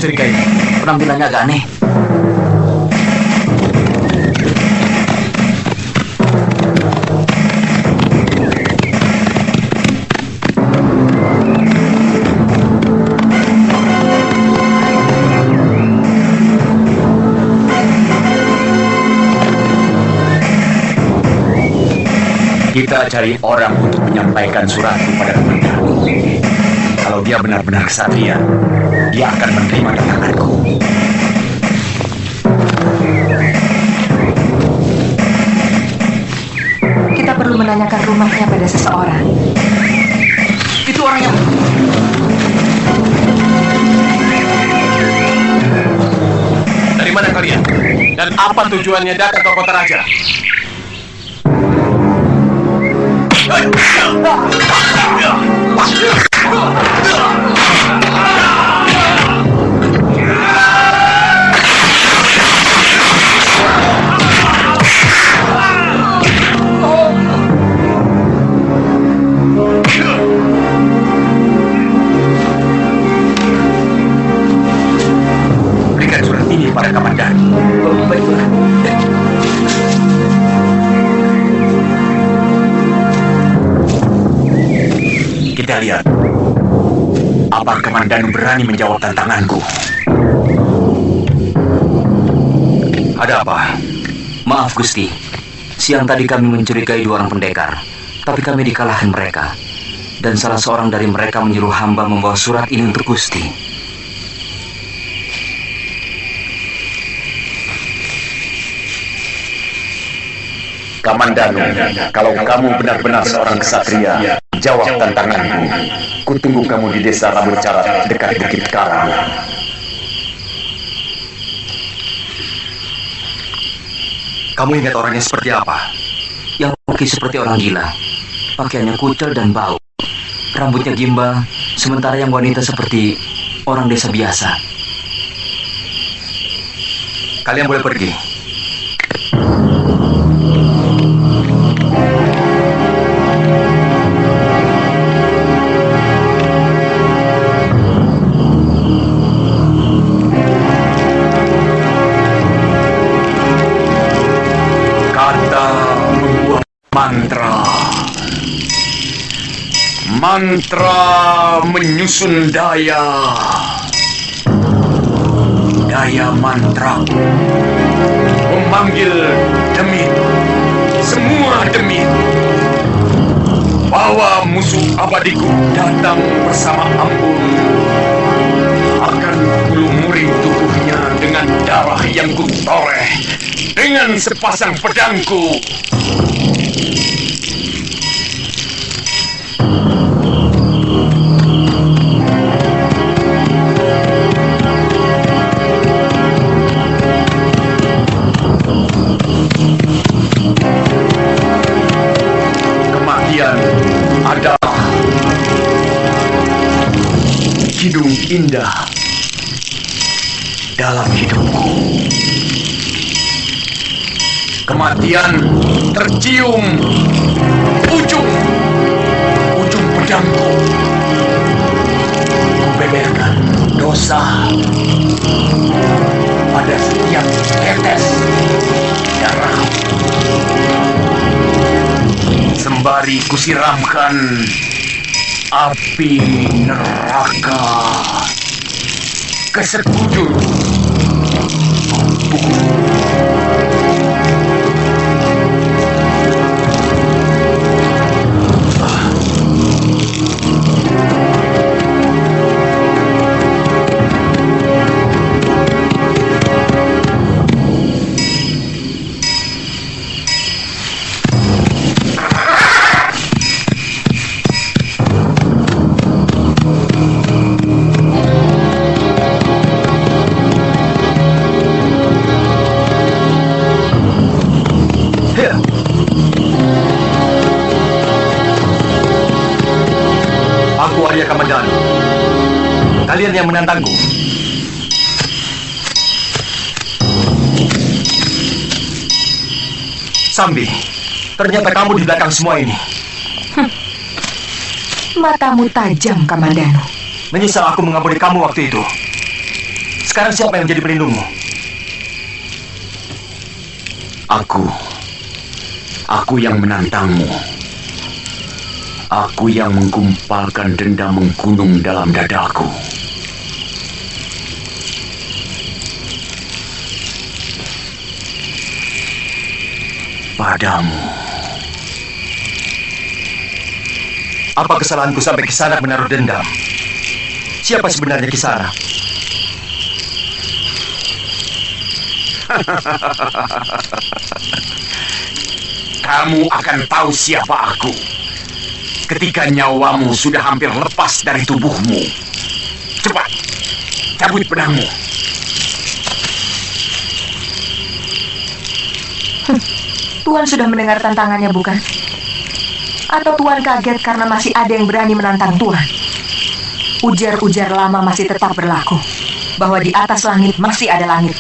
mencurigai. Penampilannya agak aneh. Kita cari orang untuk menyampaikan surat kepada komandan. Kalau dia benar-benar kesatria, dia akan menerima tantanganku. Kita perlu menanyakan rumahnya pada seseorang. Itu orangnya. Dari mana kalian? Dan apa tujuannya datang ke kota raja? Berikan surat ini pada komandan. Baiklah. Kita lihat, apa komandan berani menjawab tantanganku? Ada apa? Maaf Gusti, siang tadi kami mencurigai 2 orang pendekar, tapi kami dikalahkan mereka. Dan salah seorang dari mereka menyuruh hamba membawa surat ini untuk Gusti. Komandan, kalau kamu benar-benar seorang kesatria, jawab tantanganku. Kutunggu kamu di desa Rambut Carat dekat Bukit Karang. Kamu ingat orangnya seperti apa? Yang mungkin seperti orang gila. Pakaiannya kucel dan bau. Rambutnya gimbal, sementara yang wanita seperti orang desa biasa. Kalian boleh pergi. Mantra menyusun daya. Daya mantra memanggil demit. Semua demit. Bawa musuh abadiku datang bersama Ambon. Akan kulumuri tubuhnya dengan darah yang kutoreh dengan sepasang pedangku. Adalah hidung indah dalam hidupku. Kematian tercium ujung pedangku. Kubeberkan dosa pada setiap tetes darah. Sembari kusiramkan api neraka ke sekujur tubuhku. Aku Arya Kamandanu. Kalian yang menantangku. Sambi, ternyata kamu di belakang semua ini. Matamu tajam, Kamandanu. Menyesal aku mengampuni kamu waktu itu. Sekarang siapa yang menjadi pelindungmu? Aku yang menantangmu. Aku yang menggumpalkan dendam menggunung dalam dadaku. Padamu. Apa kesalahanku sampai Kisanak menaruh dendam? Siapa sebenarnya Kisanak? Kamu akan tahu siapa aku ketika nyawamu sudah hampir lepas dari tubuhmu. Cepat, cabut pedangmu. Tuan sudah mendengar tantangannya, bukan? Atau Tuan kaget karena masih ada yang berani menantang Tuan? Ujar-ujar lama masih tetap berlaku, bahwa di atas langit masih ada langit.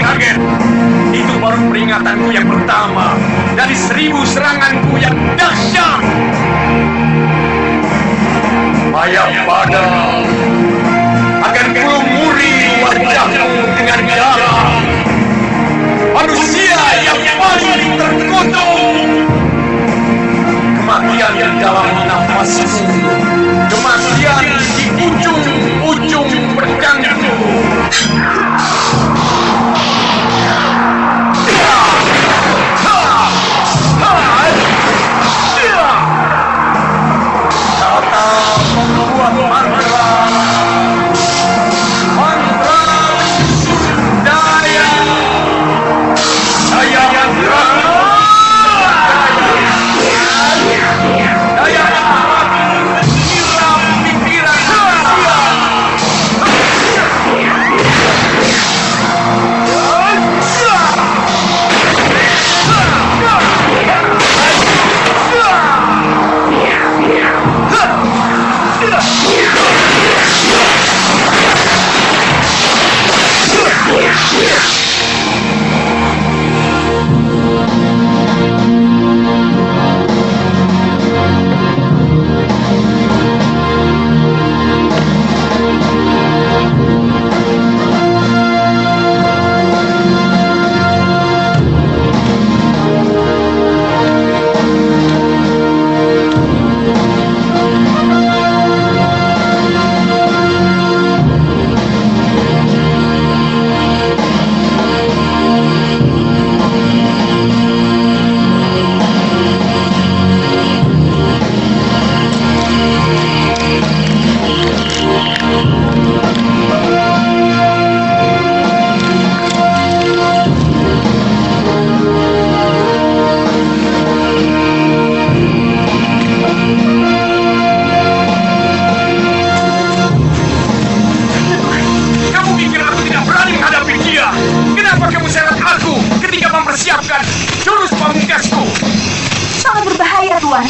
Kaget? Itu baru peringatanku yang pertama dari 1000 seranganku yang dahsyat. Mayapada akan kulumuri wajahmu dengan darah. Manusia yang paling terkutuk. Kematian di dalam nafasmu. Kematian di ujung-ujung pedangmu. Kata membuat mantra. Mantra daya. Daya daya menyiram pikiran manusia. mempersiapkan jurus pamungkasku. Sangat berbahaya, Tuan.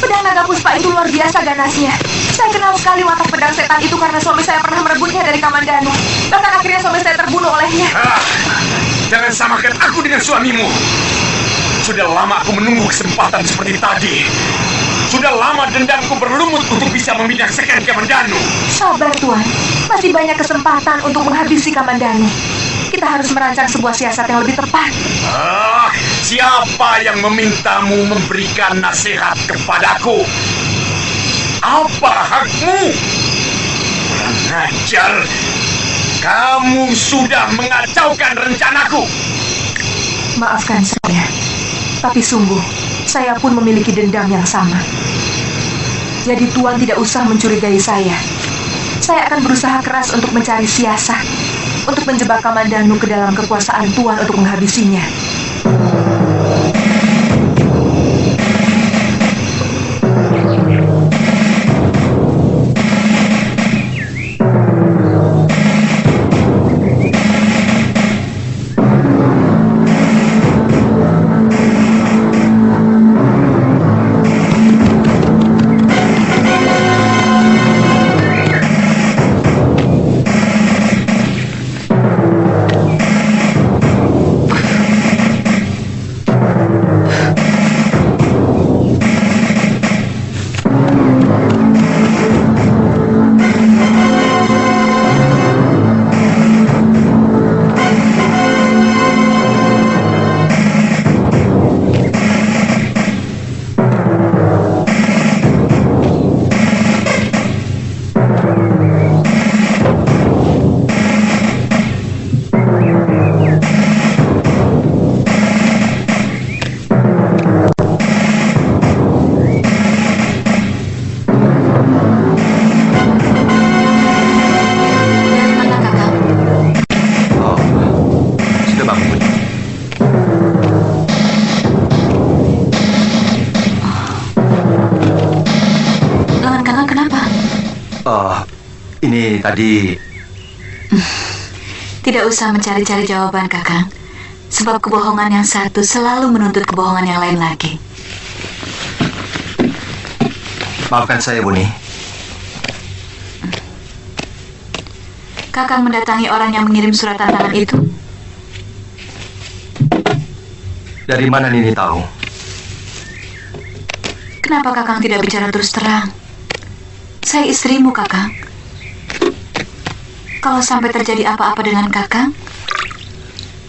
Pedang naga puspa itu luar biasa ganasnya. Saya kenal sekali watak pedang setan itu karena suami saya pernah merebutnya dari Kamandanu. Bahkan akhirnya suami saya terbunuh olehnya. Jangan samakan aku dengan suamimu. Sudah lama aku menunggu kesempatan seperti tadi. Sudah lama dendamku berlumut untuk bisa membinasakan Kamandanu. Sabar, Tuan. Masih banyak kesempatan untuk menghabisi Kamandanu. Kita harus merancang sebuah siasat yang lebih tepat. Siapa yang memintamu memberikan nasihat kepadaku? Apa hakmu? Kurang ajar. Kamu sudah mengacaukan rencanaku. Maafkan saya. Tapi sungguh, saya pun memiliki dendam yang sama. Jadi Tuan tidak usah mencurigai saya. Saya akan berusaha keras untuk mencari siasat, untuk menjebak Kamandanu ke dalam kekuasaan Tuan untuk menghabisinya. Ini tadi... Tidak usah mencari-cari jawaban, Kakang. Sebab kebohongan yang satu selalu menuntut kebohongan yang lain lagi. Maafkan saya, Buni. Kakang mendatangi orang yang mengirim surat tantangan itu. Dari mana Nini tahu? Kenapa Kakang tidak bicara terus terang? Saya istrimu, Kakang. Kalau sampai terjadi apa-apa dengan Kakang,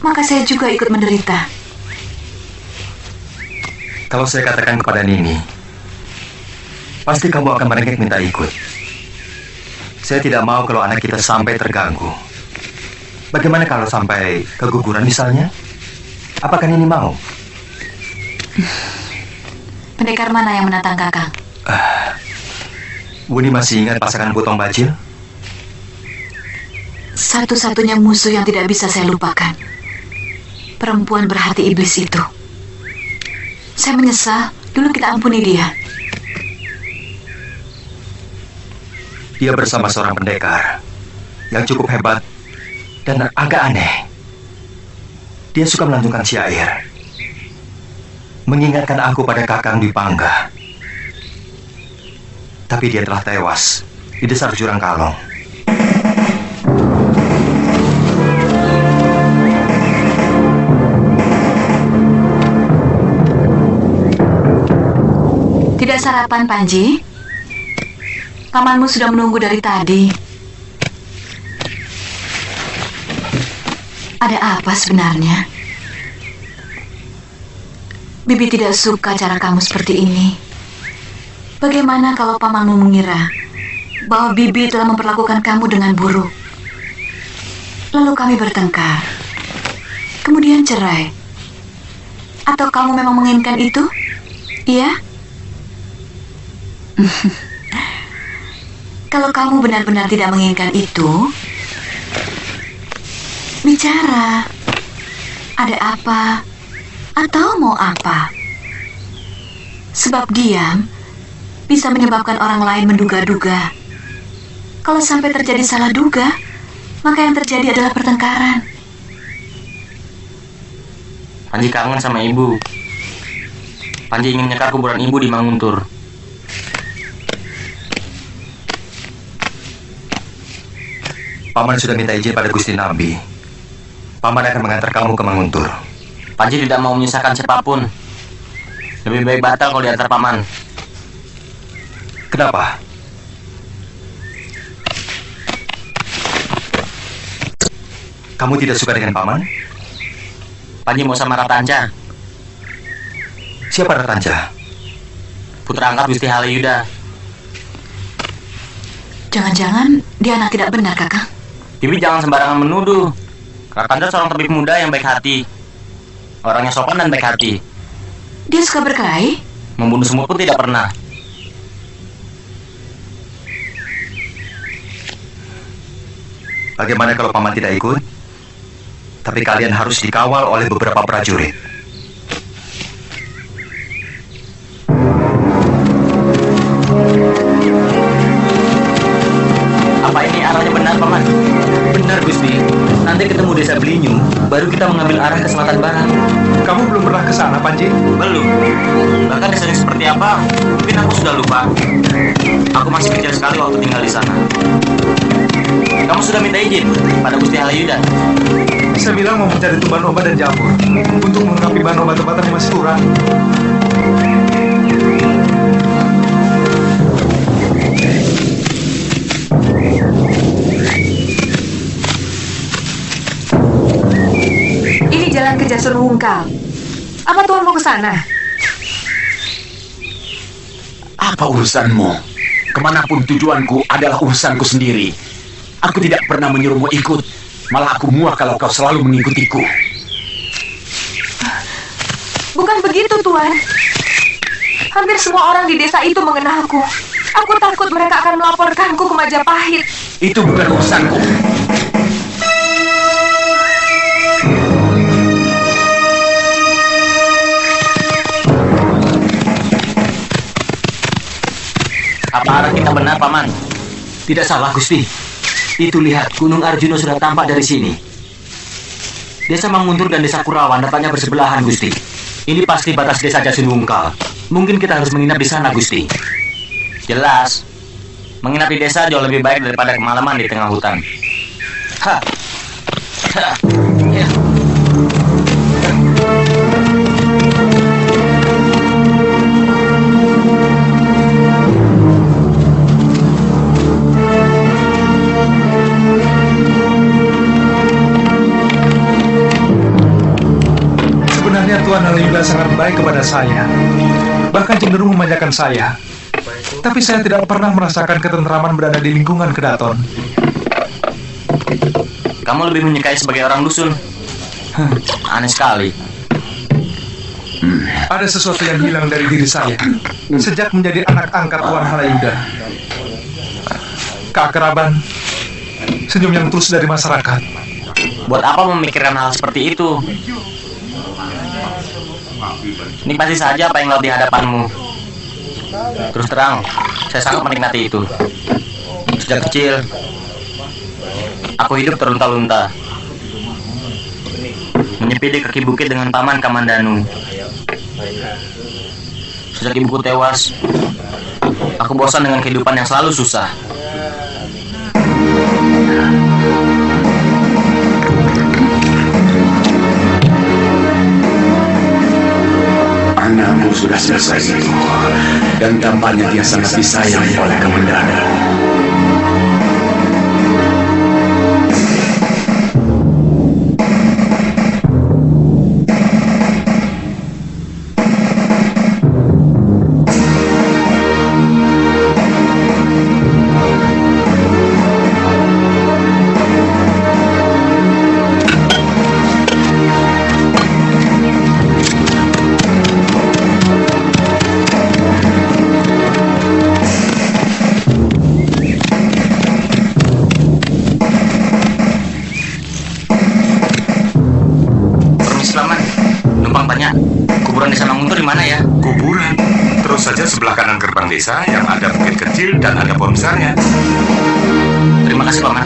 maka saya juga ikut menderita. Kalau saya katakan kepada Nini, pasti kamu akan merengek minta ikut. Saya tidak mau kalau anak kita sampai terganggu. Bagaimana kalau sampai keguguran misalnya? Apakah Nini mau? Pendekar mana yang menantang Kakang? Buni masih ingat pasangan Butong Bajil? Satu-satunya musuh yang tidak bisa saya lupakan. Perempuan berhati iblis itu. Saya menyesal, dulu kita ampuni dia. Dia bersama seorang pendekar yang cukup hebat dan agak aneh. Dia suka melantunkan syair, mengingatkan aku pada Kakang Dwi Pangga. Tapi dia telah tewas di dasar jurang Kalong. Tidak sarapan, Panji? Pamanmu sudah menunggu dari tadi. Ada apa sebenarnya? Bibi tidak suka cara kamu seperti ini. Bagaimana kalau pamanmu mengira bahwa Bibi telah memperlakukan kamu dengan buruk? Lalu kami bertengkar, kemudian cerai. Atau kamu memang menginginkan itu? Iya? Kalau kamu benar-benar tidak menginginkan itu, bicara. Ada apa? Atau mau apa? Sebab diam bisa menyebabkan orang lain menduga-duga. Kalau sampai terjadi salah duga, maka yang terjadi adalah pertengkaran. Panji kangen sama ibu. Panji ingin nyekar kuburan ibu di Manguntur. Paman sudah minta izin pada Gusti Nabi. Paman akan mengantar kamu ke Manguntur. Panji tidak mau menyusahkan siapapun. Lebih baik batal kalau diantar paman. Kenapa? Kamu tidak suka dengan paman? Panji mau sama Ratanja. Siapa Ratanja? Putra angkat Gusti Halayuda. Jangan-jangan dia anak tidak benar, Kakang. Bibi jangan sembarangan menuduh. Ratanja seorang tabib muda yang baik hati. Orangnya sopan dan baik hati. Dia suka berkelahi? Membunuh semut pun tidak pernah. Bagaimana kalau paman tidak ikut? Tapi kalian harus dikawal oleh beberapa prajurit. Apa ini arahnya benar, Paman? Benar, Gusti. Nanti ketemu desa Belinyu, baru kita mengambil arah ke selatan barat. Kamu belum pernah ke sana, Panji? Belum. Bahkan desanya seperti apa, mungkin aku sudah lupa. Aku masih kecil sekali waktu tinggal di sana. Kamu sudah minta izin pada Gusti Halayuda? Saya bilang mau mencari tumban obat dan jamur untuk melengkapi bahan obat-obatan yang masih kurang. Ini jalan ke Jasur Wungkal. Apa Tuan mau ke sana? Apa urusanmu? Kemanapun tujuanku adalah urusanku sendiri. Aku tidak pernah menyuruhmu ikut. Malah aku muak kalau kau selalu mengikutiku. Bukan begitu, Tuan. Hampir semua orang di desa itu mengenalku. Aku takut mereka akan melaporkanku ke Majapahit. Itu bukan urusanku. Apa arah kita benar, Paman? Tidak salah, Gusti. Itu lihat, Gunung Arjuna sudah tampak dari sini. Desa Manguntur dan Desa Kurawan nampaknya bersebelahan, Gusti. Ini pasti batas Desa Jasinungkal. Mungkin kita harus menginap di sana, Gusti. Jelas. Menginap di desa jauh lebih baik daripada kemalaman di tengah hutan. Ha. Ha. Ya. Sebenarnya Tuan Halayuda sangat baik kepada saya, bahkan cenderung memanjakan saya. Tapi saya tidak pernah merasakan ketentraman berada di lingkungan Kedaton. Kamu lebih menyukai sebagai orang dusun. Aneh sekali. Ada sesuatu yang hilang dari diri saya sejak menjadi anak angkat Tuan Halayuda. Keakraban, senyum yang tulus dari masyarakat. Buat apa memikirkan hal seperti itu? Nikmati saja apa yang lewat di hadapanmu. Terus terang, saya sangat menikmati itu. Sejak kecil, aku hidup terlunta-lunta, menyepi di kaki bukit dengan paman Kamandanu. Sejak ibuku tewas, aku bosan dengan kehidupan yang selalu susah. Anakmu sudah selesai itu, dan tampaknya dia sangat disayang oleh Kamandanu. Kuburan Desa Manguntur di mana ya? Kuburan? Terus saja sebelah kanan gerbang desa yang ada bukit kecil dan ada pohon besarnya. Terima kasih, Paman.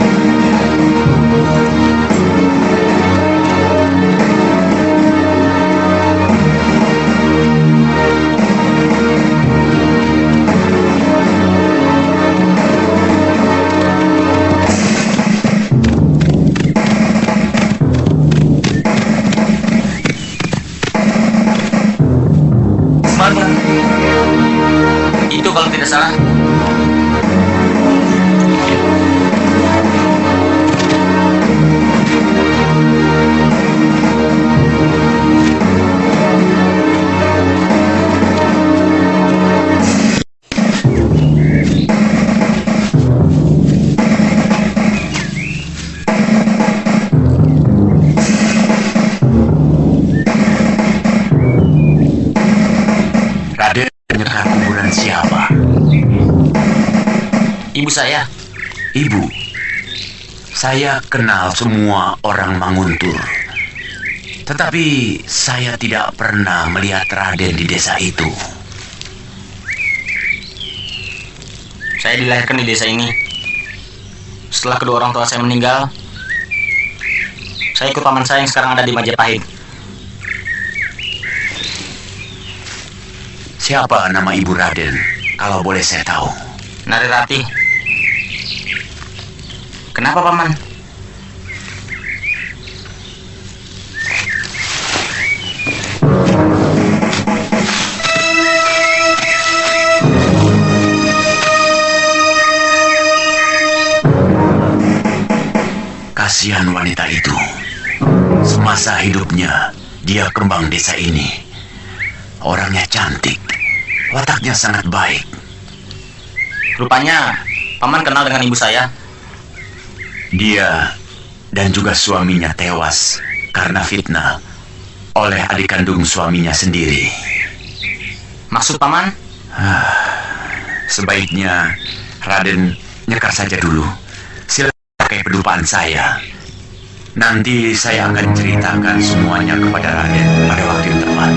Itu kalau tidak salah. Raden menyerah kuburan siapa? Ibu saya. Ibu. Saya kenal semua orang Manguntur. Tetapi saya tidak pernah melihat Raden di desa itu. Saya dilahirkan di desa ini. Setelah kedua orang tua saya meninggal, saya ikut paman saya yang sekarang ada di Majapahit. Siapa nama ibu Raden, kalau boleh saya tahu? Nari Rati. Kenapa, Paman? Kasihan wanita itu. Semasa hidupnya, dia kembang desa ini. Orangnya cantik, wataknya sangat baik. Rupanya, Paman kenal dengan ibu saya. Dia dan juga suaminya tewas karena fitnah oleh adik kandung suaminya sendiri. Maksud Paman? Sebaiknya Raden nyekar saja dulu. Silakan pakai pedupaan saya. Nanti saya akan ceritakan semuanya kepada Raden pada waktu yang tepat.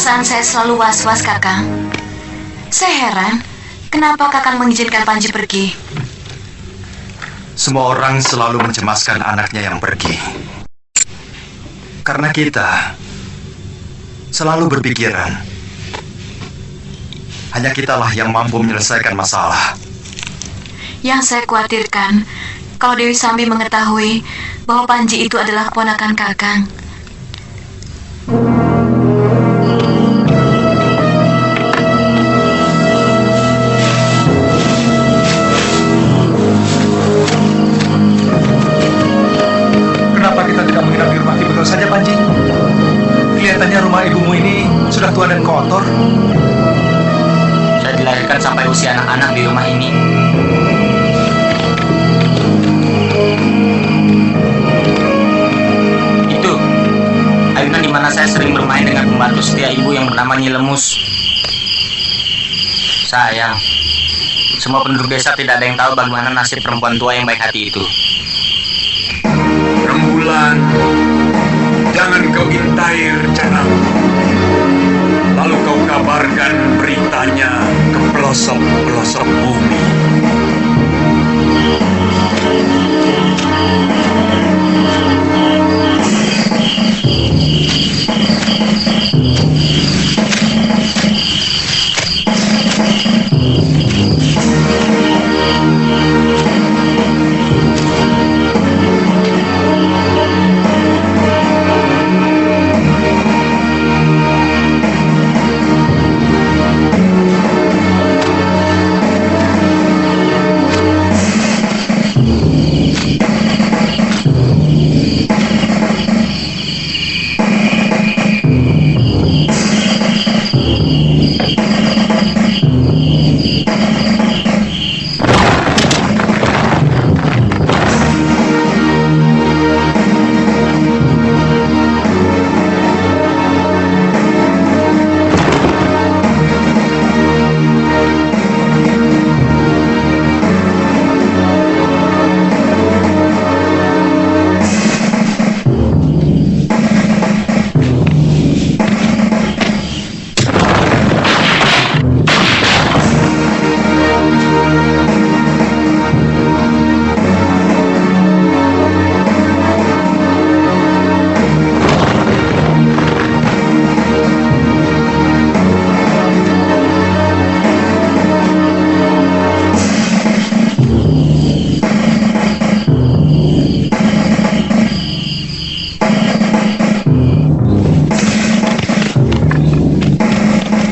Perasaan saya selalu was-was, Kakang. Saya heran, kenapa Kakang mengizinkan Panji pergi? Semua orang selalu mencemaskan anaknya yang pergi. Karena kita selalu berpikiran, hanya kitalah yang mampu menyelesaikan masalah. Yang saya khawatirkan, kalau Dewi Sambi mengetahui bahwa Panji itu adalah keponakan Kakang. Kenapa kita tidak menginap di rumah Ki Betul saja, Panji? Kelihatannya rumah ibumu ini sudah tua dan kotor. Saya dilahirkan sampai usia anak-anak di rumah ini. Itu ayunan di mana saya sering bermain dengan pembantu setia ibu yang bernama Nyi Lemus. Sayang, semua penduduk desa tidak ada yang tahu bagaimana nasib perempuan tua yang baik hati itu. Rembulan, jangan kau intai rencanamu. Lalu kau kabarkan beritanya ke pelosok-pelosok bumi.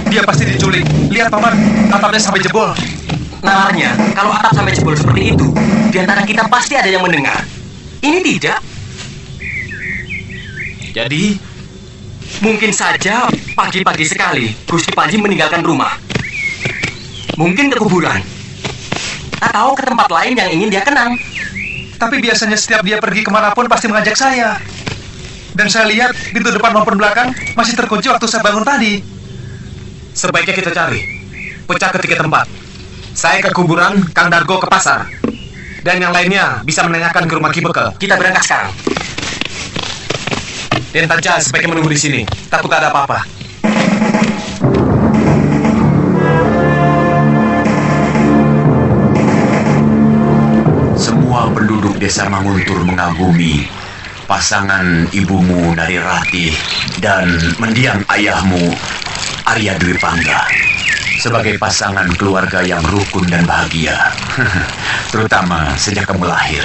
Dia pasti diculik. Lihat, Paman, atapnya sampai jebol. Nalarnya, kalau atap sampai jebol seperti itu, di antara kita pasti ada yang mendengar. Ini tidak. Jadi, Mungkin saja pagi-pagi sekali Gusti Panji meninggalkan rumah. Mungkin ke kuburan. Atau ke tempat lain yang ingin dia kenang. Tapi biasanya setiap dia pergi kemanapun pasti mengajak saya. Dan saya lihat pintu depan maupun belakang masih terkunci waktu saya bangun tadi. sebaiknya kita cari. Pecah ke 3 tempat. Saya ke kuburan, Kang Dargo ke pasar. Dan yang lainnya bisa menanyakan ke rumah Ki Beke. Kita berangkat sekarang. Den Tanca sebaiknya menunggu di sini. Takut ada apa-apa. Semua penduduk desa Manguntur mengagumi pasangan ibumu Narirati dan mendiang ayahmu Arya Dwi Pangga sebagai pasangan keluarga yang rukun dan bahagia. Terutama sejak kamu lahir.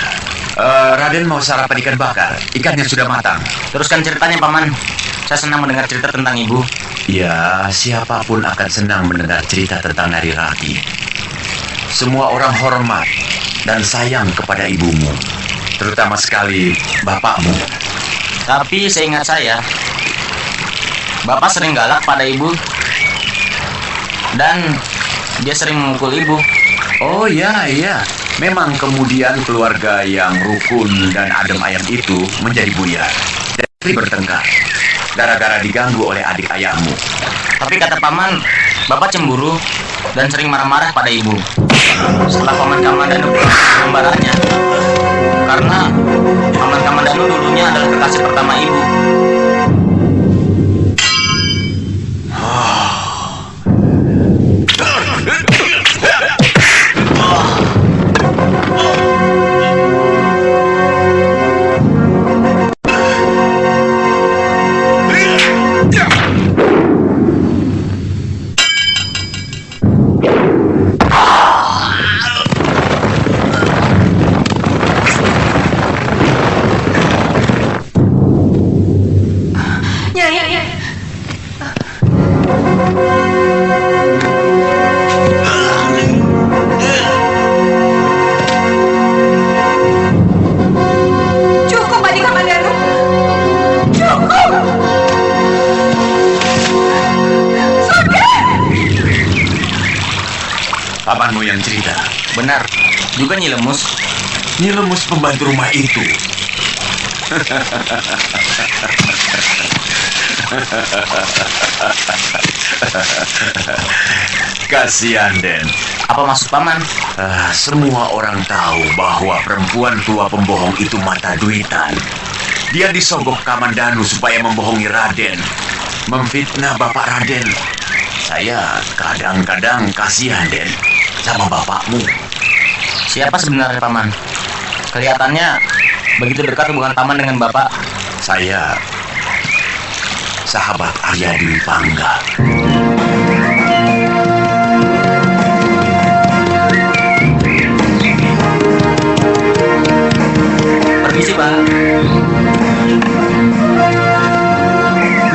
Raden mau sarapan ikan bakar. Ikannya sudah matang. Teruskan ceritanya, Paman. Saya senang mendengar cerita tentang ibu. Ya, siapapun akan senang mendengar cerita tentang Narirati. Semua orang hormat dan sayang kepada ibumu, terutama sekali bapakmu. Tapi seingat saya, Bapak sering galak pada ibu. Dan dia sering memukul ibu. Oh ya, iya. Memang kemudian keluarga yang rukun dan adem ayem itu menjadi buyar dan bertengkar gara-gara diganggu oleh adik ayahmu. Tapi kata Paman, Bapak cemburu dan sering marah-marah pada ibu. Setelah Paman Kamandanu kembarannya, karena Paman Kamandanu dulunya adalah kekasih pertama ibu. Kamandano yang cerita? Benar. Juga Nyi Lemus. Nyi Lemus pembantu rumah itu. Kasihan, Den. Apa maksud Paman? Semua orang tahu bahwa perempuan tua pembohong itu mata duitan. Dia disogok Kamandano supaya membohongi Raden, memfitnah Bapak Raden. Saya kadang-kadang kasihan, Den, sama bapakmu. Siapa sebenarnya Paman? Kelihatannya begitu dekat hubungan Paman dengan Bapak. Saya sahabat Arya Dwi Pangga. Permisi, Pak.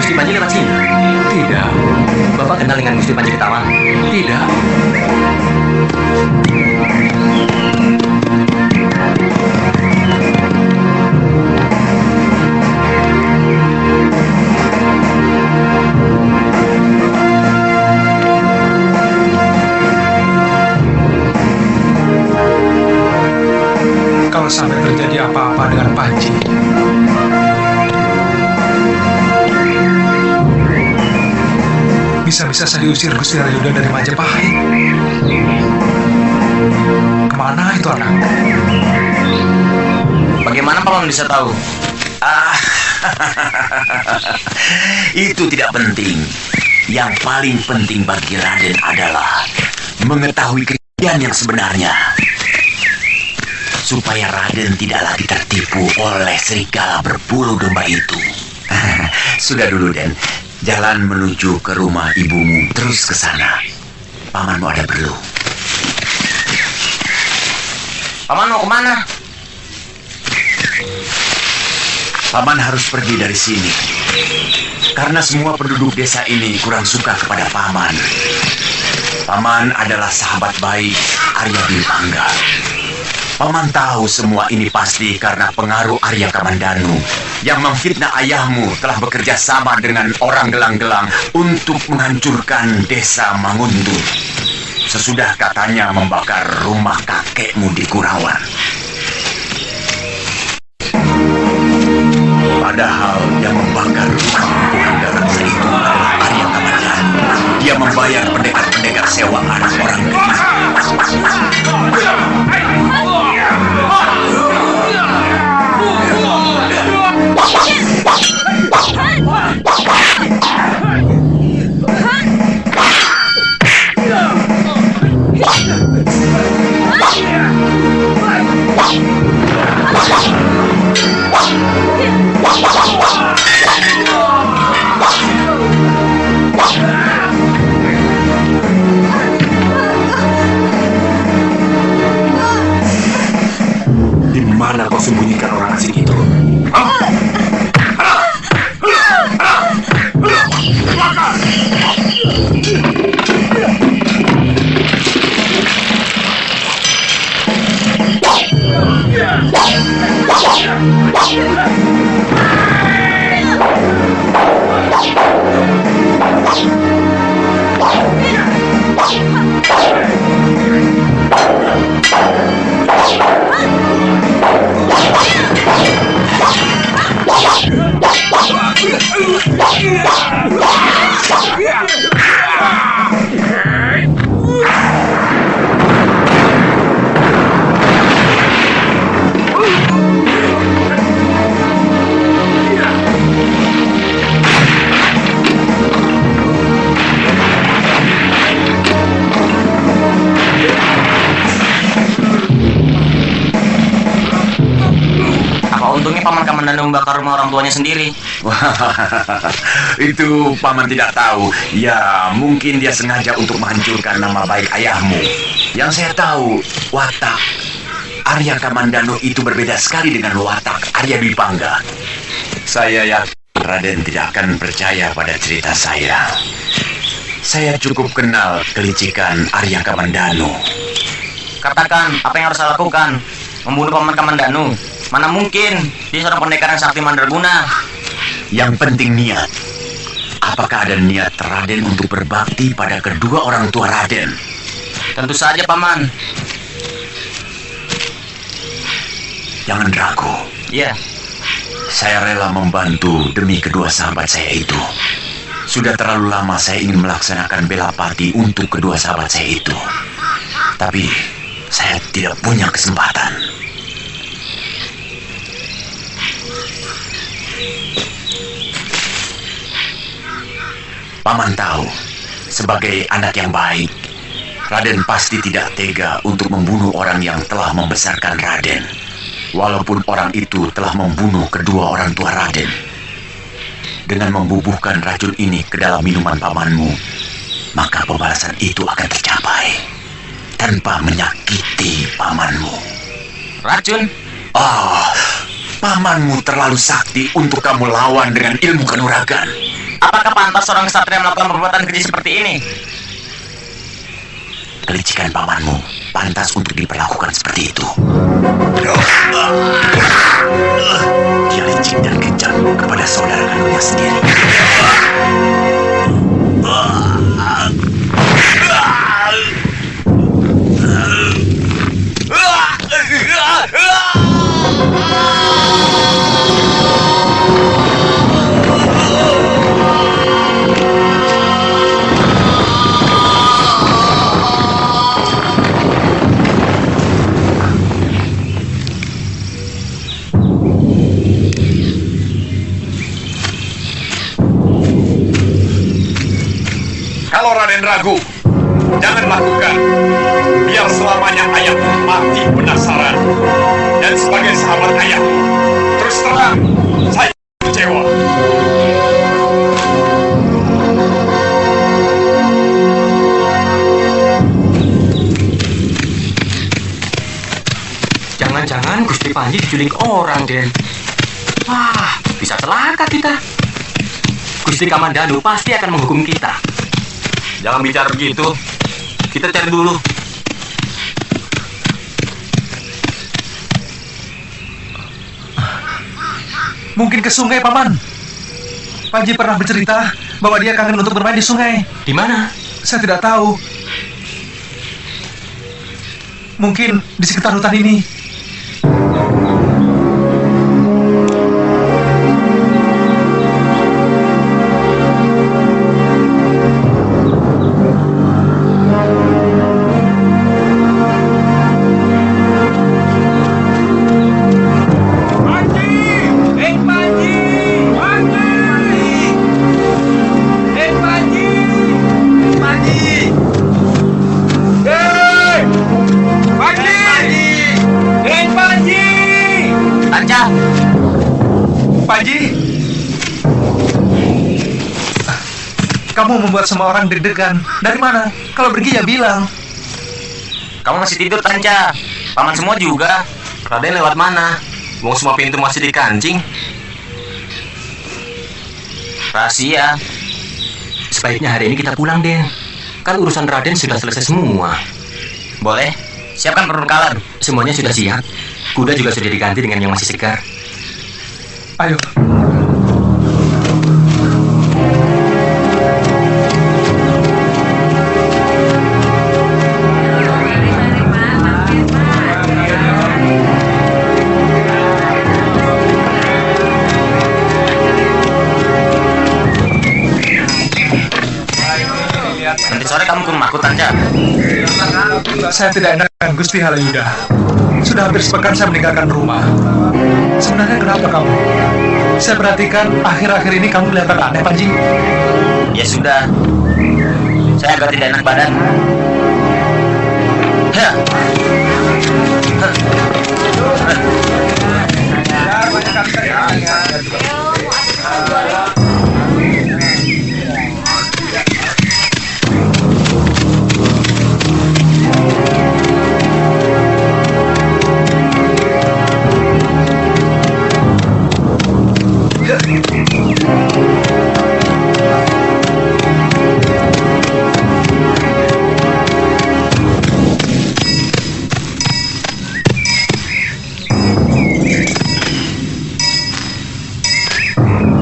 Gusti Panji lewat sini? Tidak. Bapak kenal dengan Gusti Panji Ketawang? Tidak. Kalau sampai terjadi apa-apa dengan Panji, bisa-bisa saya diusir Gusti Rayuda dari Majapahit. Kemana itu anak? Bagaimana Paman bisa tahu? Itu tidak penting. Yang paling penting bagi Raden adalah mengetahui kejadian yang sebenarnya, supaya Raden tidak lagi tertipu oleh serigala berbulu domba itu. Sudah dulu, Den. Jalan menuju ke rumah ibumu, terus ke sana. Pamanmu ada perlu. Paman mau kemana? Paman harus pergi dari sini, karena semua penduduk desa ini kurang suka kepada Paman. Paman adalah sahabat baik Arya Dwi Pangga. Paman tahu semua ini pasti karena pengaruh Arya Kamandano yang memfitnah ayahmu telah bekerja sama dengan orang gelang-gelang untuk menghancurkan desa Manguntur. Sesudah katanya membakar rumah kakekmu di Kurawan. Padahal yang membakar rumah Purangga Reksa itu adalah Arya Kamandano. Dia membayar pendekar-pendekar sewaan orang kecil. Di mana kau sembunyikan orang asing itu? Untungnya Paman Kamandano membakar rumah orang tuanya sendiri. Itu Paman tidak tahu. Ya, mungkin dia sengaja untuk menghancurkan nama baik ayahmu. Yang saya tahu, watak Arya Kamandano itu berbeda sekali dengan watak Arya Dwi Pangga. Saya yakin Raden tidak akan percaya pada cerita saya. Saya cukup kenal kelicikan Arya Kamandano. Katakan, apa yang harus saya lakukan? Membunuh Paman Kamandano? Mana mungkin, dia seorang pendekar yang sakti mandraguna. Yang penting niat. Apakah ada niat Raden untuk berbakti pada kedua orang tua Raden? Tentu saja, Paman. Jangan ragu. Iya. Saya rela membantu demi kedua sahabat saya itu. Sudah terlalu lama saya ingin melaksanakan bela pati untuk kedua sahabat saya itu. Tapi saya tidak punya kesempatan. Paman tahu, sebagai anak yang baik, Raden pasti tidak tega untuk membunuh orang yang telah membesarkan Raden. Walaupun orang itu telah membunuh kedua orang tua Raden. Dengan membubuhkan racun ini ke dalam minuman pamanmu, maka pembalasan itu akan tercapai tanpa menyakiti pamanmu. Racun? Pamanmu terlalu sakti untuk kamu lawan dengan ilmu kanuragan. Apakah pantas seorang kesatria melakukan perbuatan keji seperti ini? Kelicikan pamanmu pantas untuk diperlakukan seperti itu. Dia licik dan kejam kepada saudara kandungnya sendiri. Kalau Raden ragu, jangan lakukan. Biar selamanya ayahmu mati penasaran. Dan sebagai sahabat ayah, terus terang, saya kecewa. Jangan-jangan Gusti Panji diculik orang, Den. Wah, bisa celaka kita. Gusti Kamandanu pasti akan menghukum kita. Jangan bicara begitu. Kita cari dulu. Mungkin ke sungai, Paman. Panji pernah bercerita bahwa dia kangen untuk bermain di sungai. Di mana? Saya tidak tahu. Mungkin di sekitar hutan ini. Panji, kamu membuat semua orang deg-degan. Dari mana? Kalau pergi ya bilang. Kamu masih tidur, Tanca. Paman semua juga. Raden lewat mana? Wong semua pintu masih dikancing. Rahasia. Sebaiknya hari ini kita pulang, Den. Kan urusan Raden sudah selesai semua. Boleh. Siapkan perbekalan. Semuanya sudah siap. Kuda juga sudah diganti dengan yang masih segar. Ayo. Nanti sore kamu ke rumahku, Tanca. Saya tidak enakan, Gusti Halayuda. Sudah hampir sepekan saya meninggalkan rumah. Sebenarnya kenapa kamu? Saya perhatikan akhir-akhir ini kamu kelihatan aneh, Panji. Ya sudah. Saya agak tidak enak badan. Ya.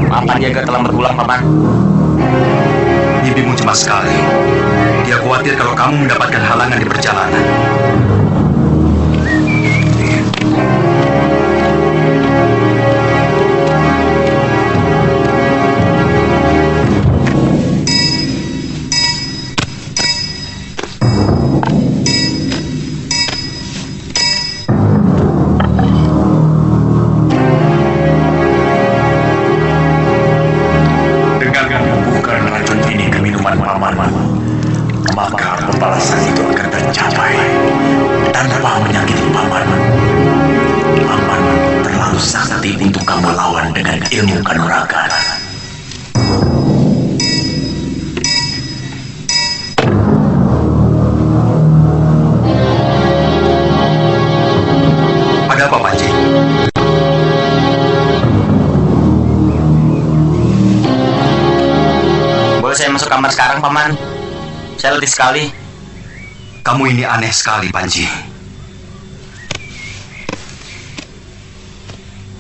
Paman jaga terlambat pulang, Paman. bibimu cemas sekali. Dia khawatir kalau kamu mendapatkan halangan di perjalanan. Maka pembalasan itu akan tercapai tanpa menyakiti paman. Paman terlalu sakti untuk kamu lawan dengan ilmu kanuragan. Ada apa, Panji? Boleh saya masuk kamar sekarang, Paman? Saya letih sekali. Kamu ini aneh sekali, Panji.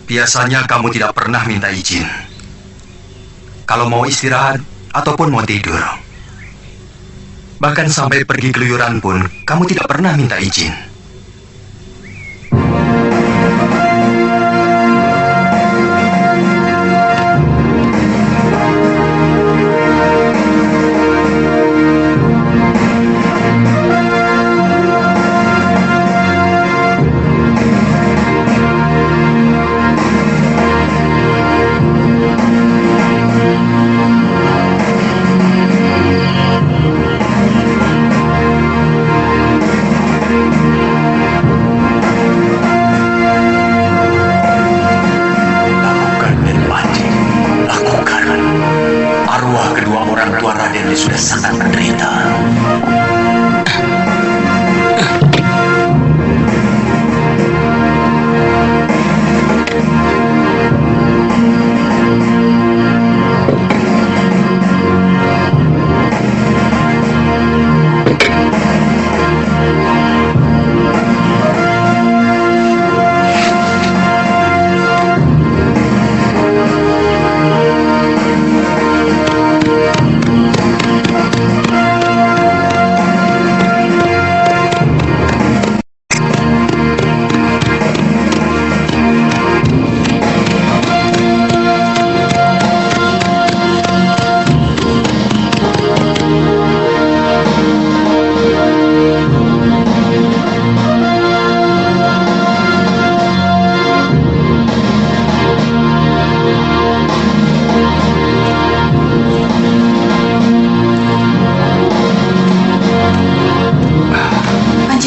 Biasanya kamu tidak pernah minta izin. Kalau mau istirahat ataupun mau tidur. Bahkan sampai pergi keluyuran pun, kamu tidak pernah minta izin. Sudah sangat menderita.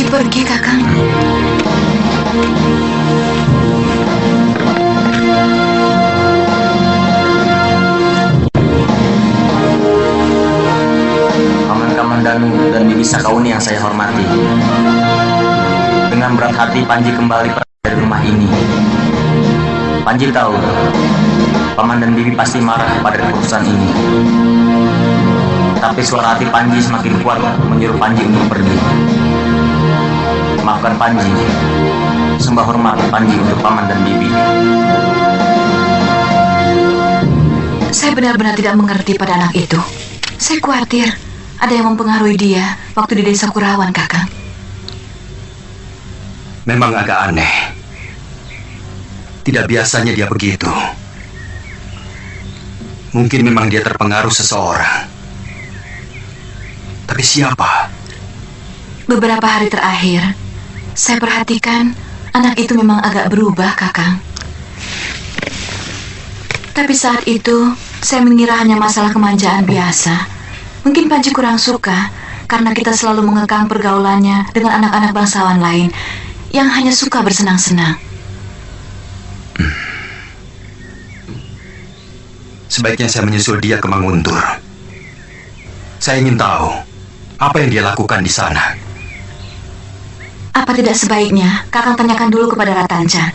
Pergi, Kakang. Paman-paman dan Bibi Sakauni yang saya hormati. Dengan berat hati Panji kembali dari rumah ini. Panji tahu, Paman dan Bibi pasti marah pada keputusan ini. Tapi suara hati Panji semakin kuat menyuruh Panji untuk pergi. Maafkan Panji. Sembah hormat Panji untuk Paman dan Bibi. Saya benar-benar tidak mengerti pada anak itu. Saya khawatir ada yang mempengaruhi dia waktu di desa Kurawan, Kakang. Memang agak aneh. Tidak biasanya dia begitu. Mungkin memang dia terpengaruh seseorang. Tapi siapa? Beberapa hari terakhir, saya perhatikan anak itu memang agak berubah, Kakang. Tapi saat itu, saya mengira hanya masalah kemanjaan biasa. Mungkin Panji kurang suka karena kita selalu mengekang pergaulannya dengan anak-anak bangsawan lain yang hanya suka bersenang-senang. Sebaiknya saya menyusul dia ke Manguntur. Saya ingin tahu apa yang dia lakukan di sana. Apa tidak sebaiknya Kakang tanyakan dulu kepada Ratanca,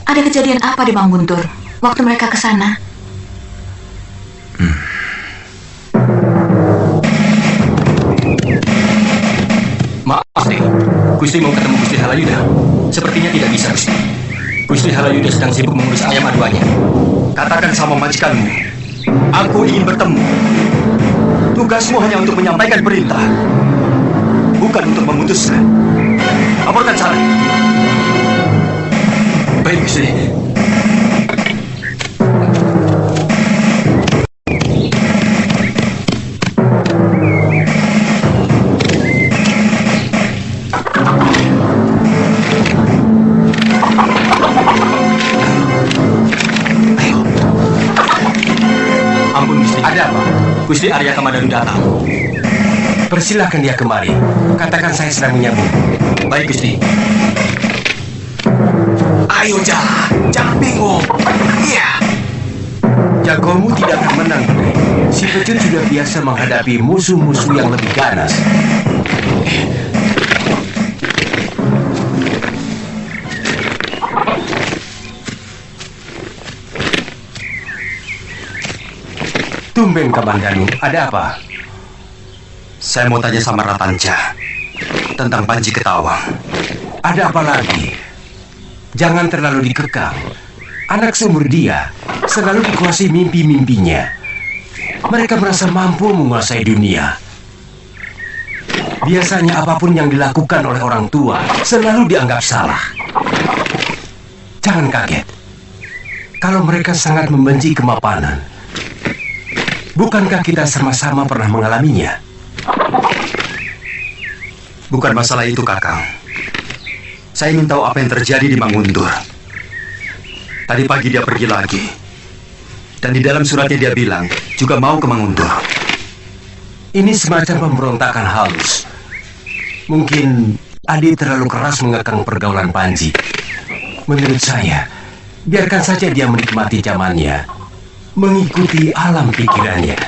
ada kejadian apa di Manguntur waktu mereka ke sana? Maaf nih, Gusti mau ketemu Gusti Halayuda. Sepertinya tidak bisa, Gusti. Gusti Halayuda sedang sibuk mengurus ayam aduannya. Katakan sama majikanmu, aku ingin bertemu. Tugasmu hanya untuk menyampaikan perintah, bukan untuk memutuskan. Laporkan Sareh. Baik, Gusti. Ampun, Gusti. Ada apa? Gusti Arya Kamandanu datang. Persilahkan dia kemari. Katakan saya sedang menyambut. Baik, Gusti. Ayo jalan, jangan bingung. Iya. Jagomu tidak akan menang. Si pecut sudah biasa menghadapi musuh-musuh yang lebih ganas. Tumben Kamandanu, ada apa? Saya mau tanya sama Ratanca tentang Panji Ketawang. Ada apa lagi? Jangan terlalu dikekang. Anak seumur dia selalu dikuasai mimpi-mimpinya. Mereka merasa mampu menguasai dunia. Biasanya apapun yang dilakukan oleh orang tua selalu dianggap salah. Jangan kaget kalau mereka sangat membenci kemapanan. Bukankah kita sama-sama pernah mengalaminya? Bukan masalah itu, Kakang. Saya ingin tahu apa yang terjadi di Manguntur. Tadi pagi dia pergi lagi. Dan di dalam suratnya dia bilang juga mau ke Manguntur. Ini semacam pemberontakan halus. Mungkin Adi terlalu keras mengekang pergaulan Panji. Menurut saya, biarkan saja dia menikmati zamannya, mengikuti alam pikirannya.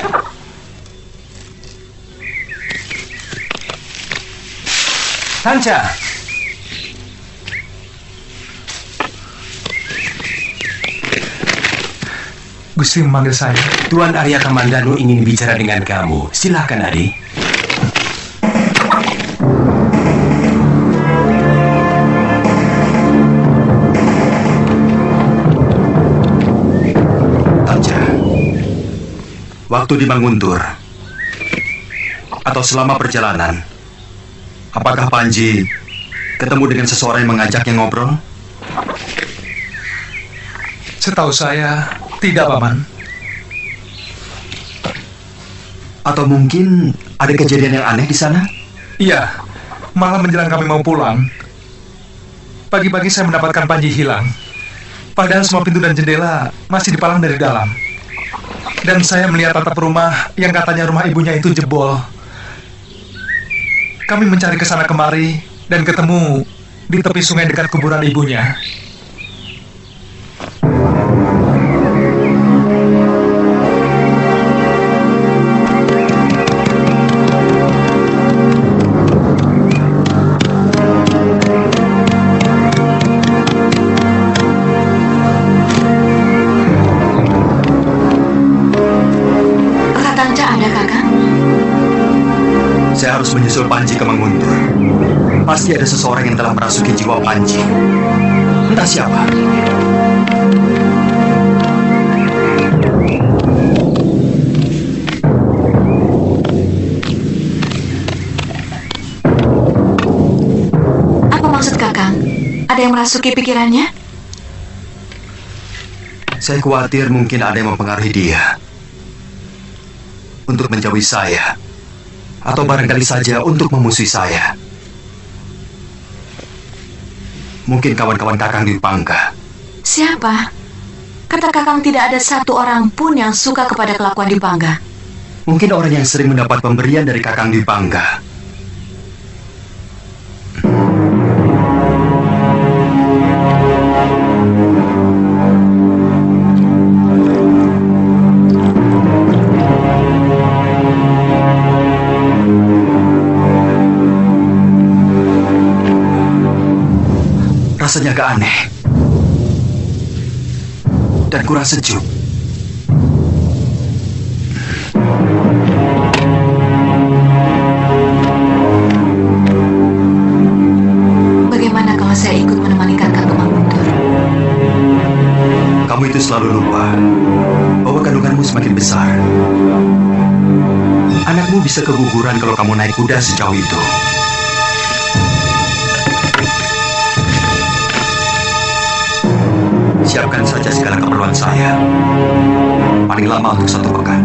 Tanca, Gusti memanggil saya. Tuan Arya Kamandanu ingin bicara dengan kamu. Silakan, Adi. Tanca, waktu di Manguntur atau selama perjalanan, apakah Panji ketemu dengan seseorang yang mengajaknya ngobrol? Setahu saya, tidak, Paman. Atau mungkin ada kejadian yang aneh di sana? Iya, malam menjelang kami mau pulang, pagi-pagi saya mendapatkan Panji hilang. Padahal semua pintu dan jendela masih dipalang dari dalam. Dan saya melihat atap rumah yang katanya rumah ibunya itu jebol. Kami mencari ke sana kemari dan ketemu di tepi sungai dekat kuburan ibunya. Saya harus menyusul Panji ke Manguntur. Pasti ada seseorang yang telah merasuki jiwa Panji. Entah siapa. Apa maksud Kakang? Ada yang merasuki pikirannya? Saya khawatir mungkin ada yang mempengaruhi dia untuk menjauhi saya. Atau barangkali saja untuk memusuhi saya. Mungkin kawan-kawan Kakang Dwi Pangga. Siapa? Kata Kakang tidak ada satu orang pun yang suka kepada kelakuan Dwi Pangga. Mungkin orang yang sering mendapat pemberian dari Kakang Dwi Pangga. Rasanya agak aneh dan kurang sejuk. Bagaimana kalau saya ikut menemani Kakang ke Manguntur? Kamu itu selalu lupa bahwa kandunganmu semakin besar. anakmu bisa keguguran kalau kamu naik kuda sejauh itu. Siapkan saja segala keperluan saya. Paling lama untuk 1 pekan.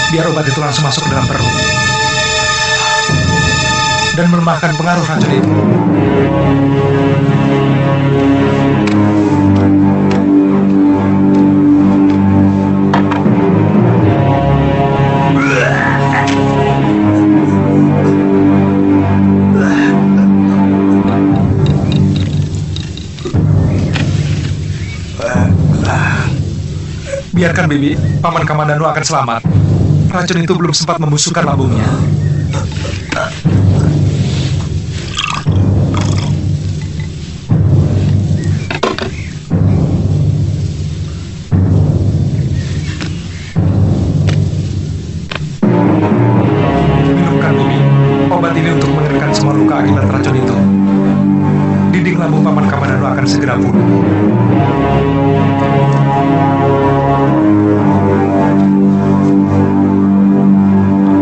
Biar obat itu langsung masuk ke dalam perut dan melemahkan pengaruh racun itu. Biarkan, Bibi. Paman Kamandanu akan selamat. Racun itu belum sempat membusukkan lambungnya. Minumkan, Bibi. Obat ini untuk mengeringkan semua luka akibat racun itu. Dinding lambung Paman Kamandanu akan segera pulih.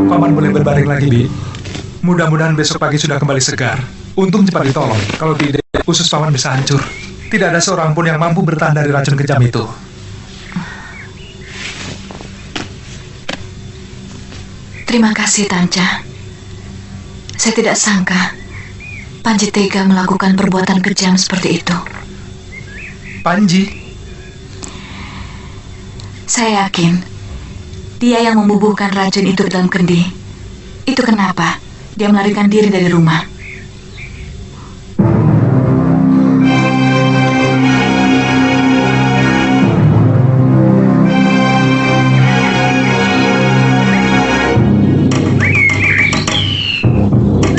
Paman boleh berbaring lagi, Bi. Mudah-mudahan besok pagi sudah kembali segar. Untung cepat ditolong. Kalau tidak, usus Paman bisa hancur. Tidak ada seorang pun yang mampu bertahan dari racun kejam itu. Terima kasih, Tanca. Saya tidak sangka Panji tega melakukan perbuatan kejam seperti itu. Panji? Saya yakin dia yang membubuhkan racun itu ke dalam kendi. Itu kenapa dia melarikan diri dari rumah.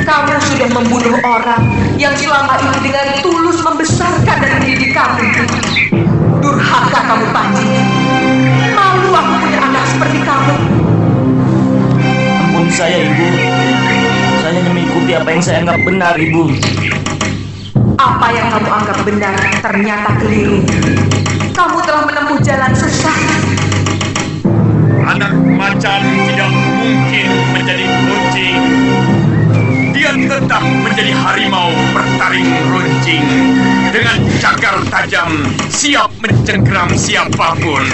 Kamu sudah membunuh orang yang selama ini dengan tulus membesarkan dan mendidik kamu. Durhaka kamu, Panji. Malu aku punya anak seperti kamu. Ampun saya, Ibu. Saya hanya mengikuti apa yang saya anggap benar, Ibu. Apa yang kamu anggap benar ternyata keliru. Kamu telah menempuh jalan sesat. Anak macan tidak mungkin menjadi kucing. Dia tetap menjadi harimau bertaring runcing. Dengan cakar tajam, siap mencengkeram siapapun.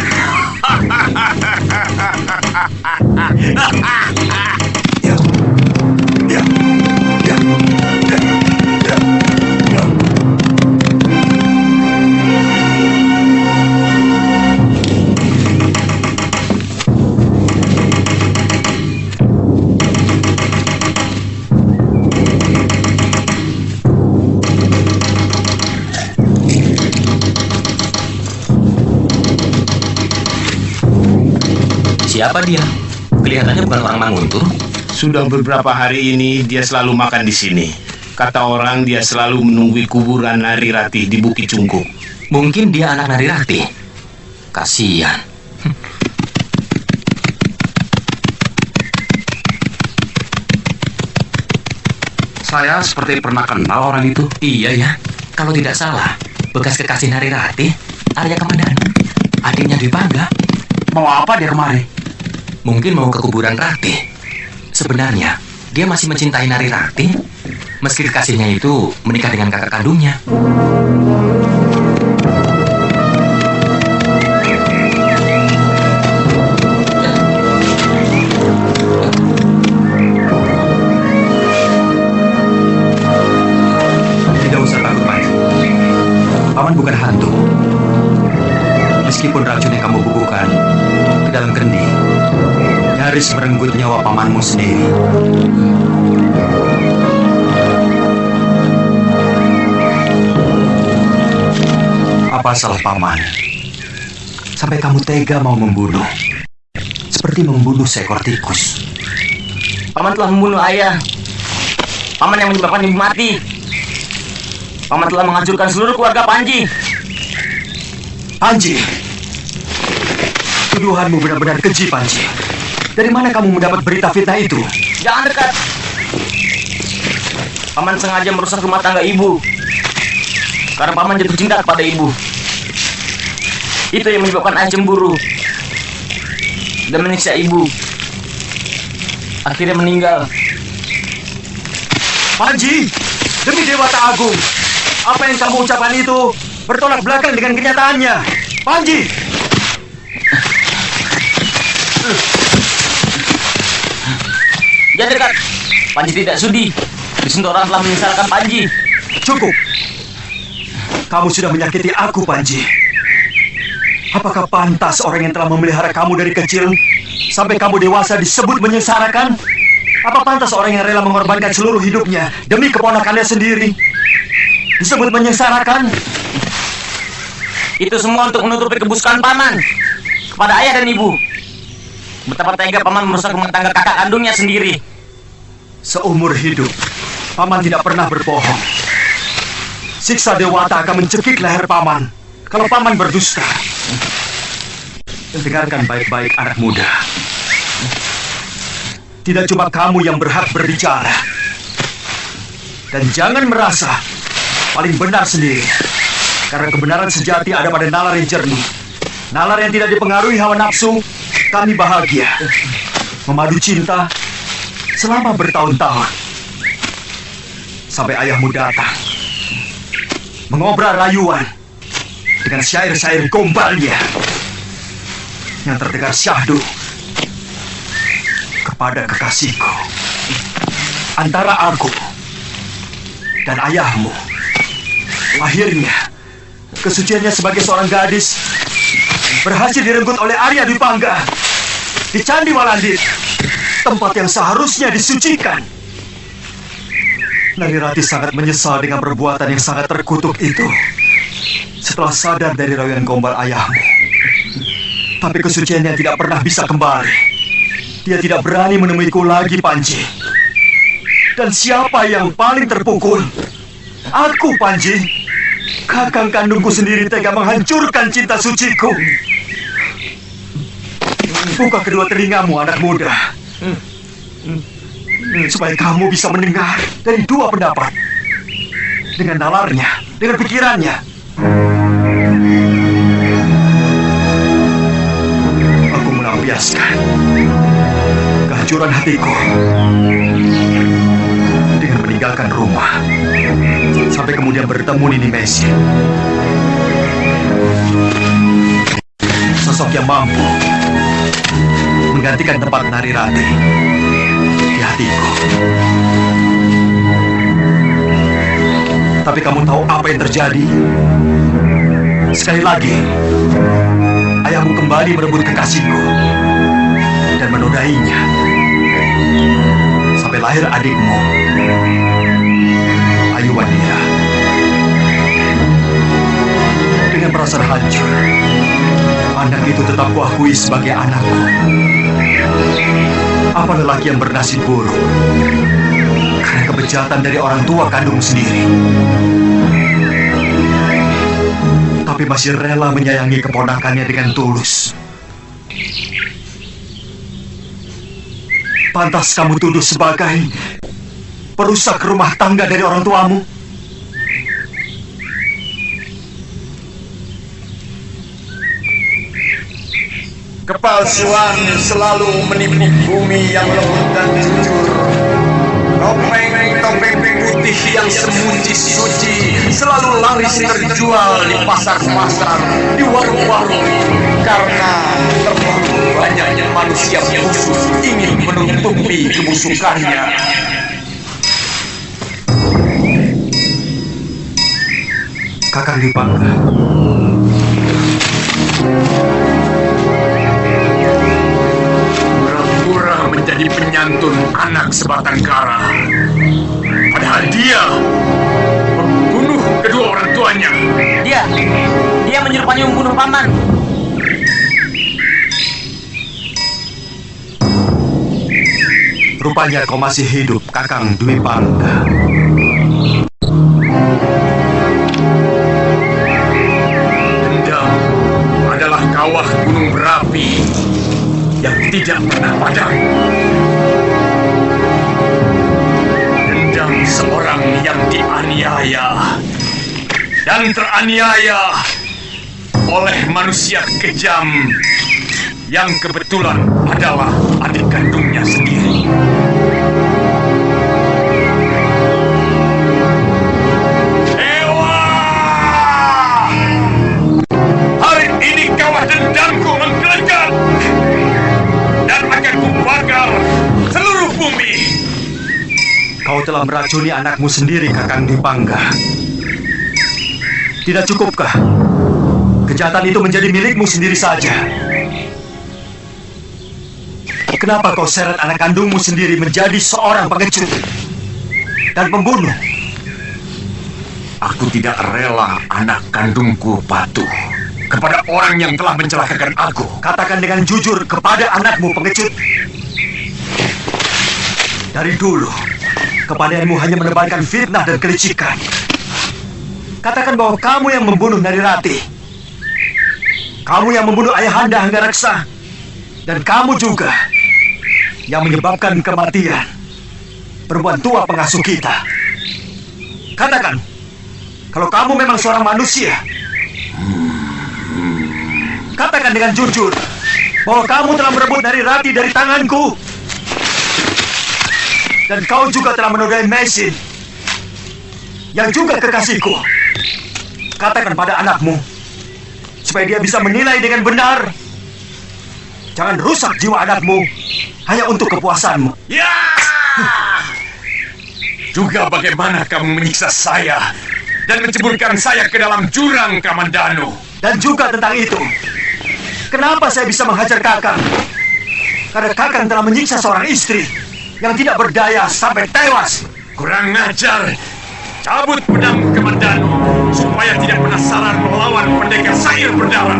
Siapa dia? Kelihatannya bukan orang Manguntur. Sudah beberapa hari ini dia selalu makan di sini. Kata orang dia selalu menunggui kuburan Nari Ratih di Bukit Cungkup. Mungkin dia anak Nari Ratih. Kasihan. Saya seperti pernah kenal orang itu. Iya ya. Kalau tidak salah, bekas kekasih Nari Ratih, Arya Kamandanu, adiknya Dwi Pangga. Mau apa dia kemari? Mungkin mau ke kuburan Rati. Sebenarnya, dia masih mencintai Nari Rati, meski kekasihnya itu menikah dengan kakak kandungnya. Tidak usah takut, Panji. Paman bukan hantu. Meskipun racun yang kamu bubuhkan ke dalam kendi nyaris merenggut nyawa pamanmu sendiri. Apa salah paman? Sampai kamu tega mau membunuh, seperti membunuh seekor tikus. Paman telah membunuh ayah. Paman yang menyebabkan ibu mati. Paman telah menghancurkan seluruh keluarga Panji. Panji, tuduhanmu benar-benar keji, Panji. Dari mana kamu mendapat berita fitnah itu? Jangan dekat. Paman sengaja merusak rumah tangga ibu. Karena paman jatuh cinta kepada ibu. Itu yang menyebabkan ayah cemburu dan menyiksa ibu. Akhirnya meninggal. Panji, demi Dewata Agung, apa yang kamu ucapkan itu bertolak belakang dengan kenyataannya. Panji! Jangan dekat. Panji tidak sudi disentuh orang telah menyesalkan Panji. Cukup. Kamu sudah menyakiti aku, Panji. Apakah pantas orang yang telah memelihara kamu dari kecil sampai kamu dewasa disebut menyengsarakan? Apa pantas orang yang rela mengorbankan seluruh hidupnya demi keponakannya sendiri disebut menyengsarakan? Itu semua untuk menutupi kebusukan paman kepada ayah dan ibu. Betapa tega paman merusak rumah tangga kakak kandungnya sendiri. Seumur hidup, paman tidak pernah berbohong. Siksa Dewata akan mencekik leher paman kalau paman berdusta. Dengarkan baik-baik, anak muda. Tidak cuma kamu yang berhak berbicara. Dan jangan merasa paling benar sendiri. Karena kebenaran sejati ada pada nalar yang jernih. Nalar yang tidak dipengaruhi hawa nafsu. Kami bahagia memadu cinta selama bertahun-tahun. Sampai ayahmu datang mengobrol rayuan dengan syair-syair gombalnya yang terdengar syahdu kepada kekasihku. Antara aku dan ayahmu, akhirnya kesuciannya sebagai seorang gadis berhasil direnggut oleh Arya Dwi Pangga di Candi Walandit, tempat yang seharusnya disucikan. Nari Rati sangat menyesal dengan perbuatan yang sangat terkutuk itu setelah sadar dari rayuan gombal ayahmu. Tapi kesuciannya tidak pernah bisa kembali. Dia tidak berani menemuiku lagi, Panji. Dan siapa yang paling terpukul? Aku, Panji. Kakang kandungku sendiri tega menghancurkan cinta suciku. Buka kedua telingamu, anak muda, supaya kamu bisa mendengar dari dua pendapat, dengan nalarnya, dengan pikirannya. Aku melampiaskan kehancuran hatiku dengan meninggalkan rumah, sampai kemudian bertemu Nini Mesin, sosok yang mampu menggantikan tempat Nari Rati di hatiku. Tapi kamu tahu apa yang terjadi? Sekali lagi, ayahmu kembali merebut kekasihku dan menodainya sampai lahir adikmu, Ayu Wadira. Dengan perasaan hancur, anak itu tetap kuakui sebagai anakku. Apa lelaki yang bernasib buruk karena kebejatan dari orang tua kandung sendiri, tapi masih rela menyayangi keponakannya dengan tulus? Pantas kamu tuduh sebagai perusak rumah tangga dari orang tuamu? Kepalsuan selalu menipu bumi yang lembut dan jujur. Topeng-topeng putih yang semuci-suci selalu laris terjual di pasar-pasar, di warung-warung, karena terlalu banyaknya manusia musuh ingin menutupi kebusukannya. Kakang Dwi Pangga. Pura-pura menjadi penyantun anak sebatang kara. Padahal dia membunuh kedua orang tuanya. Dia menyerupai membunuh paman. Rupanya kau masih hidup, Kakang Dwi Pangga. Dendam adalah kawah gunung berapi yang tidak pernah padam. Dendam seorang yang dianiaya dan teraniaya oleh manusia kejam yang kebetulan adalah adik kandungnya sendiri. Dewa! Hari ini kawah dendamku menggelegar dan akan kubakar seluruh bumi. Kau telah meracuni anakmu sendiri, Kakang Dwi Pangga. Tidak cukupkah kejahatan itu menjadi milikmu sendiri saja? Kenapa kau seret anak kandungmu sendiri menjadi seorang pengecut dan pembunuh? Aku tidak rela anak kandungku patuh kepada orang yang telah mencelakakan aku. Katakan dengan jujur kepada anakmu pengecut. Dari dulu, kepadamu hanya menebarkan fitnah dan kelicikan. Katakan bahwa kamu yang membunuh Narirati. Kamu yang membunuh Ayahanda Anggareksa. Dan kamu juga yang menyebabkan kematian perempuan tua pengasuh kita. Katakan, kalau kamu memang seorang manusia. Katakan dengan jujur bahwa kamu telah merebut Narirati dari tanganku. Dan kau juga telah menodai Mesin, yang juga kekasihku. Katakan pada anakmu, supaya dia bisa menilai dengan benar. Jangan rusak jiwa anakmu hanya untuk kepuasanmu. Ya! Juga bagaimana kamu menyiksa saya dan menceburkan saya ke dalam jurang Kamandanu. Dan juga tentang itu, kenapa saya bisa menghajar Kakang? Karena Kakang telah menyiksa seorang istri yang tidak berdaya sampai tewas. Kurang ajar. Cabut pedang Kamandanu supaya tidak penasaran melawan pendekar Sair berdarah.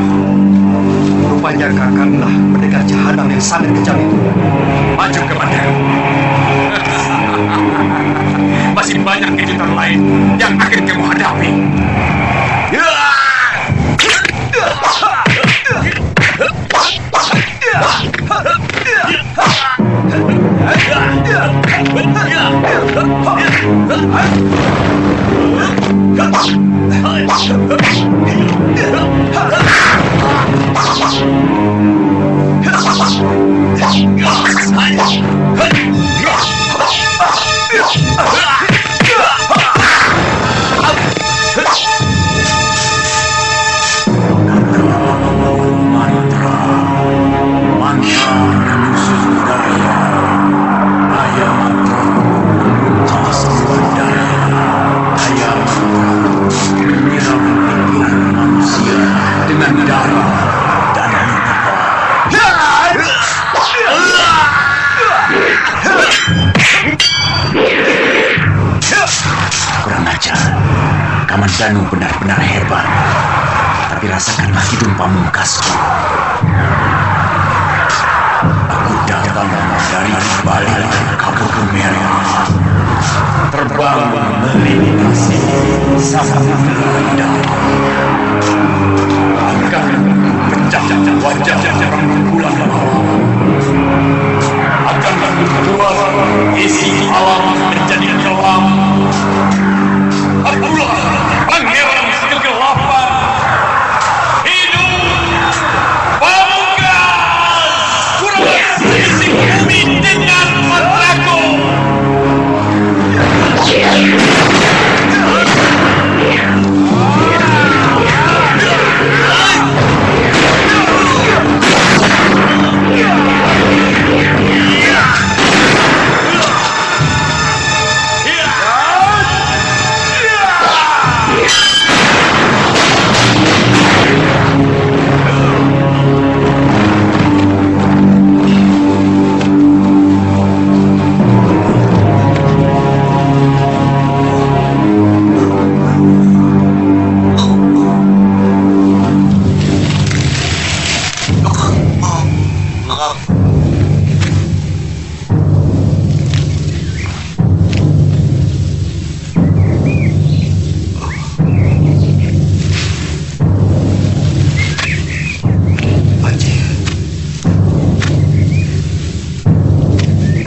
Rupanya Kakanglah pendekar jahanam yang sangat kejam itu. Maju Kamandanu. Masih banyak kejutan lain yang akan kamu hadapi. Kamandanu benar-benar hebat. Tapi rasakanlah hidung pamungkasku. Aku datang dari balik kabut merah, terbang melintasi samudera indah. Akan pecah wajah orang bulan malam. Akan membuat isi alam menjadi kelam. Akulah pangeran kegelapan. Hidup Pamungkas!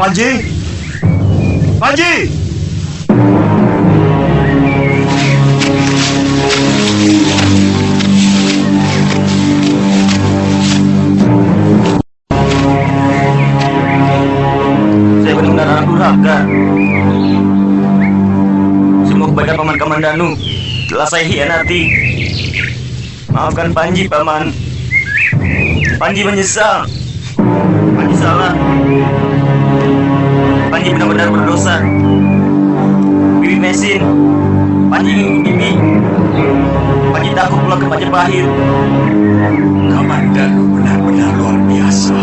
Panji! Panji! Saya benar-benar anak durhaka. Semua kebaikan Paman Kamandanu telah saya hianati. Maafkan Panji, Paman. Panji menyesal. Panji salah. Panji benar-benar berdosa. Bibi Mesin, Panji ingin Bibi. Panji takut pulang ke Majapahit. Kamandanu benar-benar luar biasa.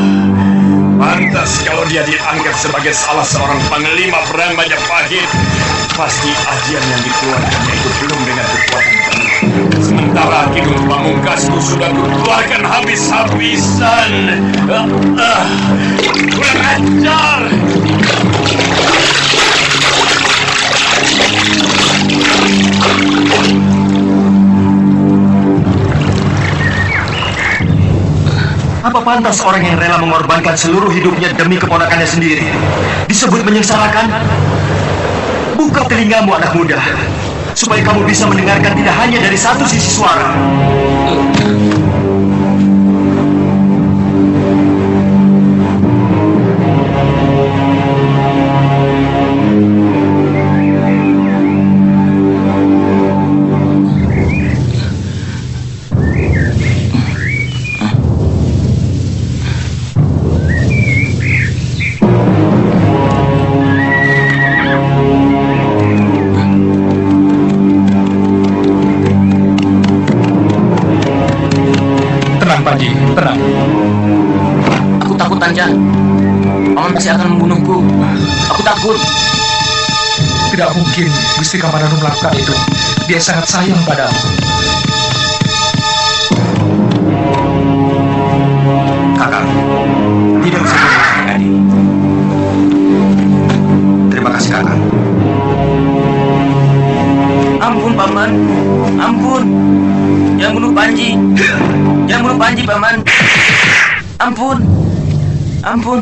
Pantas kalau dia dianggap sebagai salah seorang panglima perang Majapahit. Pasti ajian yang dikeluarkannya itu belum dengan kekuatan penuh. Sementara Kidung Pamungkasku sudah dikeluarkan habis-habisan. Kurang ajar! Apa pantas orang yang rela mengorbankan seluruh hidupnya demi keponakannya sendiri disebut menyengsarakan? Buka telingamu anak muda, supaya kamu bisa mendengarkan tidak hanya dari satu sisi suara. Tenang, Panji, tenang. Aku takut, Tanja. Paman pasti akan membunuhku. Aku takut. Tidak mungkin Gusti Kamandanu melakukan itu. Dia sangat sayang padamu. Kakak, tidak usah menyusahkan adik. Terima kasih, Kakak. Ampun, Paman. Ampun. Jangan bunuh Panji. Jangan bunuh Panji, Paman. Ampun. Ampun.